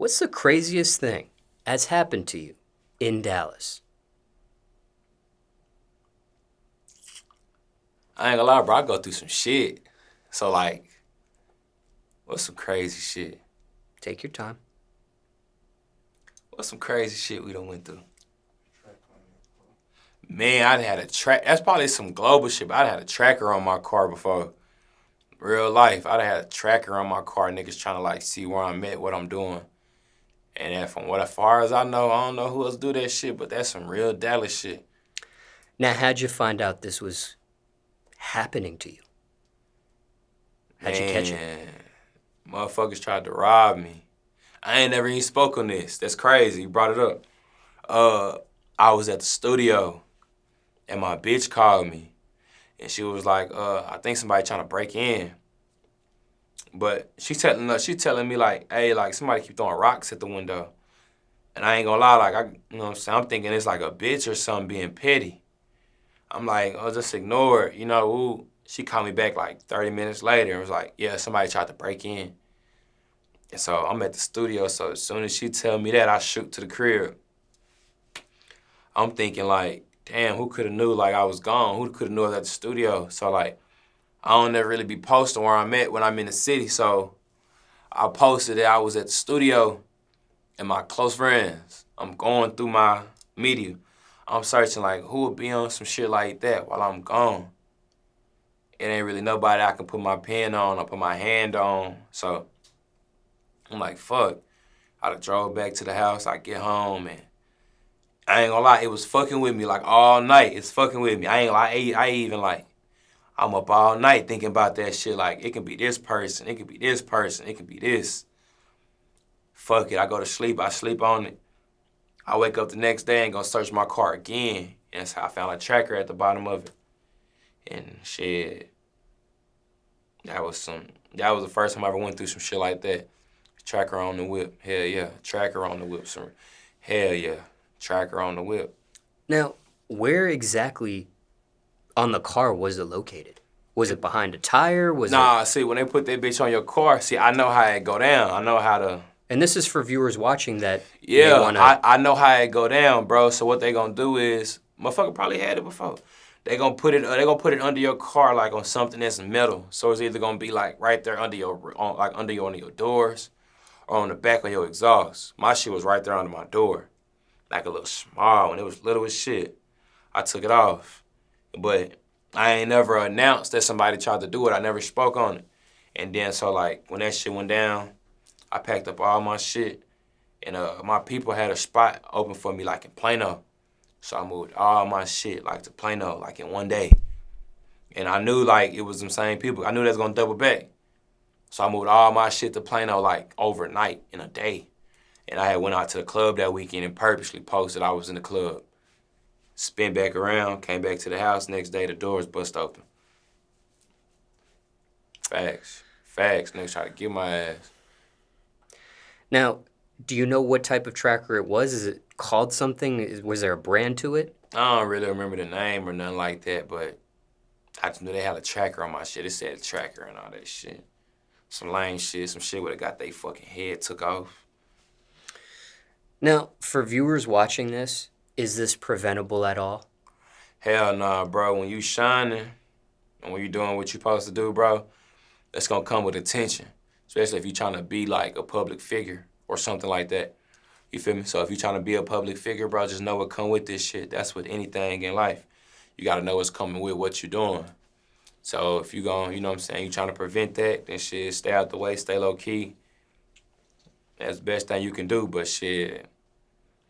What's the craziest thing that's happened to you in Dallas? I ain't gonna lie, bro. I go through some shit. So like, what's some crazy shit? Take your time. What's some crazy shit we done went through? Man, I done had a track. That's probably some global shit, but I done had a tracker on my car before. Real life, I done had a tracker on my car. Niggas trying to like see where I'm at, what I'm doing. And then from as far as I know, I don't know who else do that shit, but that's some real Dallas shit. Now, how'd you find out this was happening to you? How'd you catch it? Man, motherfuckers tried to rob me. I ain't never even spoke on this. That's crazy. You brought it up. I was at the studio and my bitch called me and she was like, I think somebody trying to break in. But she telling me like, hey, like somebody keep throwing rocks at the window. And I ain't gonna lie, like you know what I'm saying? I'm thinking it's like a bitch or something being petty. I'm like, oh, just ignore it, you know. Ooh. She called me back like 30 minutes later and was like, yeah, somebody tried to break in. And so I'm at the studio, so as soon as she tell me that, I shoot to the crib. I'm thinking like, damn, who could have knew like I was gone? Who could have knew I was at the studio? So like, I don't ever really be posting where I'm at when I'm in the city. So I posted that I was at the studio and my close friends. I'm going through my media. I'm searching like who would be on some shit like that while I'm gone. It ain't really nobody I can put my pen on or put my hand on. So I'm like, fuck. I done drove back to the house. I get home and I ain't gonna lie, it was fucking with me like all night. It's fucking with me. I ain't gonna lie, I even like, I'm up all night thinking about that shit. Like, it can be this person, it can be this person, it can be this. Fuck it, I go to sleep, I sleep on it. I wake up the next day and go search my car again. And that's how I found a tracker at the bottom of it. And shit, that was the first time I ever went through some shit like that. Tracker on the whip, hell yeah. Tracker on the whip, hell yeah. Tracker on the whip. Now, where exactly on the car was it located? Was it behind a tire? Nah, see, when they put that bitch on your car, see, I know how it go down. I know how to... And this is for viewers watching that may Yeah, want to... I know how it go down, bro. So what they gonna do is... Motherfucker probably had it before. They gonna put it under your car like on something that's metal. So it's either gonna be like right there under one of your doors or on the back of your exhaust. My shit was right there under my door. Like a little small one. It was little as shit. I took it off. But I ain't never announced that somebody tried to do it. I never spoke on it. And then so like when that shit went down, I packed up all my shit and my people had a spot open for me like in Plano. So I moved all my shit like to Plano like in one day. And I knew like it was them same people. I knew they was gonna double back. So I moved all my shit to Plano like overnight in a day. And I had went out to the club that weekend and purposely posted I was in the club. Spin back around, came back to the house. Next day, the doors bust open. Facts. Facts. Niggas try to get my ass. Now, do you know what type of tracker it was? Is it called something? Was there a brand to it? I don't really remember the name or nothing like that, but I just knew they had a tracker on my shit. It said tracker and all that shit. Some lame shit. Some shit where they got they fucking head took off. Now, for viewers watching this, is this preventable at all? Hell nah, bro. When you shining and when you doing what you supposed to do, bro, that's gonna come with attention. Especially if you trying to be like a public figure or something like that. You feel me? So if you trying to be a public figure, bro, just know what come with this shit. That's with anything in life. You gotta know what's coming with what you're doing. So if you gon', you know what I'm saying, you trying to prevent that, then shit, stay out the way, stay low key. That's the best thing you can do, but shit,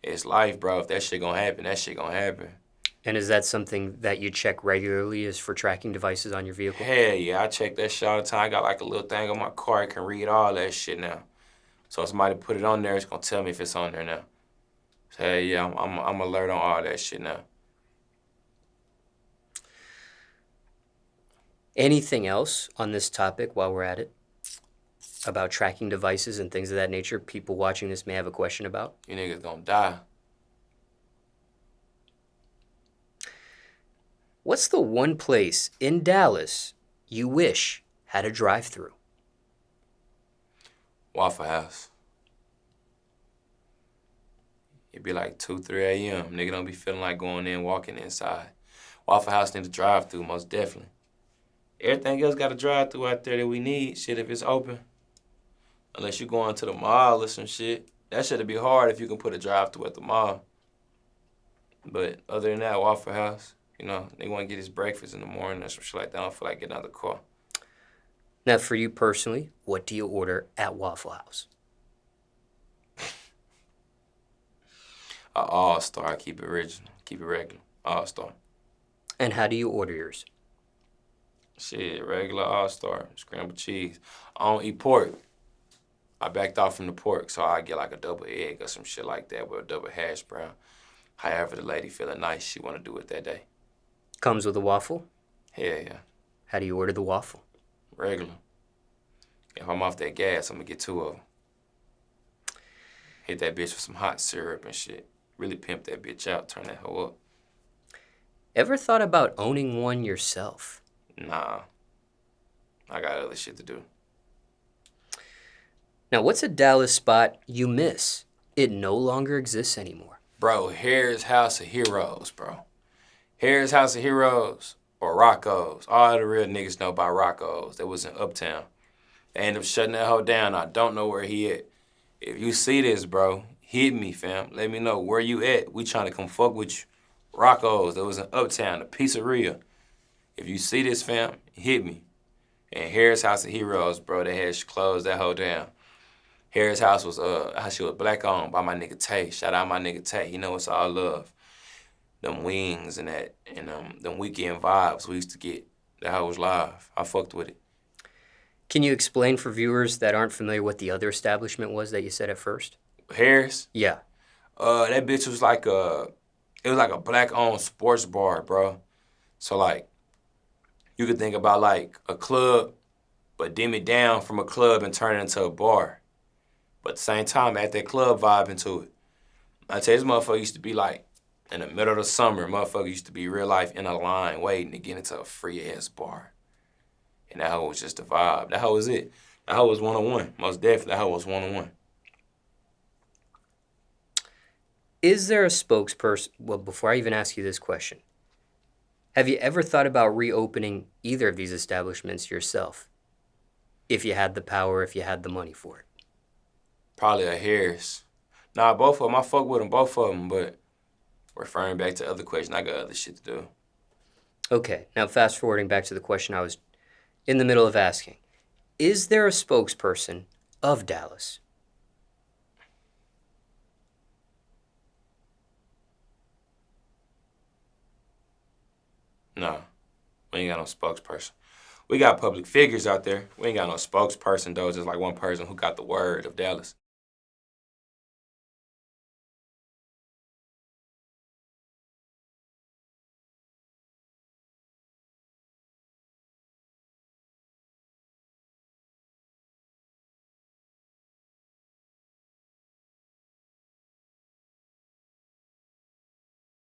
it's life, bro. If that shit gonna happen, that shit gonna happen. And is that something that you check regularly is for tracking devices on your vehicle? Hell yeah, I check that shit all the time. I got like a little thing on my car, I can read all that shit now. So if somebody put it on there, it's gonna tell me if it's on there now. So hell yeah, I'm alert on all that shit now. Anything else on this topic while we're at it? About tracking devices and things of that nature people watching this may have a question about? You niggas gonna die. What's the one place in Dallas you wish had a drive-through? Waffle House. It'd be like 2, 3 a.m. Nigga don't be feeling like going in, walking inside. Waffle House need to drive through, most definitely. Everything else got a drive through out there that we need, shit, if it's open. Unless you going to the mall or some shit. That shit'd be hard if you can put a drive through at the mall. But other than that, Waffle House, you know, they want to get his breakfast in the morning or some shit like that. I don't feel like getting out of the car. Now, for you personally, what do you order at Waffle House? A all-star, keep it original, keep it regular, all-star. And how do you order yours? Shit, regular all-star, scrambled cheese. I don't eat pork. I backed off from the pork, so I get like a double egg or some shit like that with a double hash brown. However the lady feeling nice, she want to do it that day. Comes with a waffle? Hell yeah, How do you order the waffle? regular. If I'm off that gas, I'm gonna get 2 of them. Hit that bitch with some hot syrup and shit. Really pimp that bitch out, turn that hoe up. Ever thought about owning one yourself? Nah, I got other shit to do. Now, what's a Dallas spot you miss? It no longer exists anymore. Bro, here's House of Heroes, bro. Here's House of Heroes or Rocco's. All the real niggas know about Rocco's. That was in Uptown. They ended up shutting that hoe down. I don't know where he at. If you see this, bro, hit me, fam. Let me know where you at. We trying to come fuck with you. Rocco's, that was in Uptown, the pizzeria. If you see this, fam, hit me. And Harris House of Heroes, bro, they had closed that hoe down. Harris House was she was black owned by my nigga Tay. Shout out my nigga Tay. You know it's all love. Them wings and that and them weekend vibes we used to get. That hoe was live. I fucked with it. Can you explain for viewers that aren't familiar what the other establishment was that you said at first? Harris, Yeah. that bitch was like it was like a black owned sports bar, bro. So like you could think about like a club, but dim it down from a club and turn it into a bar. But at the same time, add that club vibe into it. I tell you, this motherfucker used to be like, in the middle of the summer, motherfucker used to be real life in a line waiting to get into a free-ass bar. And that hoe was just a vibe. That hoe was it. That hoe was one-on-one. Most definitely, that hoe was one-on-one. Is there a spokesperson? Well, before I even ask you this question, have you ever thought about reopening either of these establishments yourself? If you had the power, if you had the money for it? Probably a Harris. Nah, both of them. I fuck with them, both of them, but referring back to other question, I got other shit to do. Okay, now fast forwarding back to the question I was in the middle of asking. Is there a spokesperson of Dallas? Nah, we ain't got no spokesperson. We got public figures out there. We ain't got no spokesperson, though. Just like one person who got the word of Dallas.